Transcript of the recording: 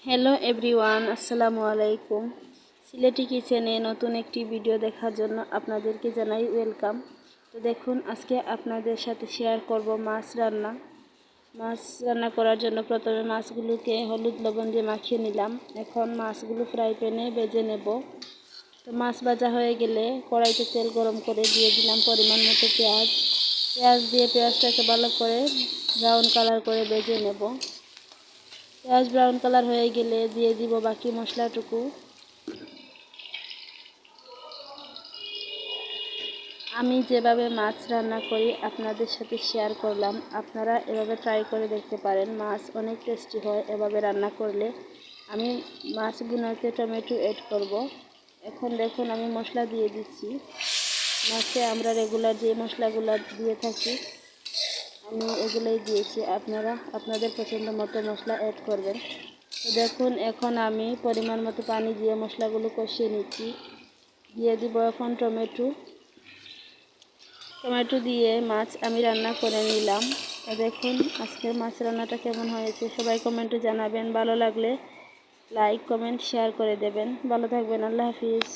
Hello everyone, আসসালামু আলাইকুম। সিলেটি কিচেনে নতুন একটি ভিডিও দেখার জন্য আপনাদেরকে জানাই ওয়েলকাম। তো দেখুন, আজকে আপনাদের সাথে শেয়ার করব মাছ রান্না করার জন্য প্রথমে মাছগুলোকে হলুদ লবণ দিয়ে মাখিয়ে নিলাম। এখন মাছগুলো ফ্রাই প্যানে ভেজে নেব। তো মাছ ভাজা হয়ে গেলে কড়াইতে তেল গরম করে দিয়ে দিলাম পরিমাণ মতো পেঁয়াজ দিয়ে পেঁয়াজটাকে ভালো করে ব্রাউন কালার করে ভেজে নেব। পেঁয়াজ ব্রাউন কালার হয়ে গেলে দিয়ে দিব বাকি মশলাটুকু। আমি যেভাবে মাছ রান্না করি আপনাদের সাথে শেয়ার করলাম, আপনারা এভাবে ট্রাই করে দেখতে পারেন। মাছ অনেক টেস্টি হয় এভাবে রান্না করলে। আমি মাছগুলোতে টমেটো অ্যাড করব। এখন দেখুন, আমি মশলা দিয়ে দিচ্ছি। মাছে আমরা রেগুলার যে মশলাগুলো দিয়ে থাকি আমি এগুলোই দিয়েছি, আপনারা আপনাদের পছন্দ মতো মশলা অ্যাড করবেন। তো দেখুন, এখন আমি পরিমাণ মতো পানি দিয়ে মশলাগুলো কষিয়ে নিচ্ছি। দিয়ে দিব এখন টমেটো দিয়ে মাছ আমি রান্না করে নিলাম। তো দেখুন, আজকের মাছ রান্নাটা কেমন হয়েছে সবাই কমেন্টে জানাবেন। ভালো লাগলে লাইক কমেন্ট শেয়ার করে দেবেন। ভালো থাকবেন। আল্লাহ হাফিজ।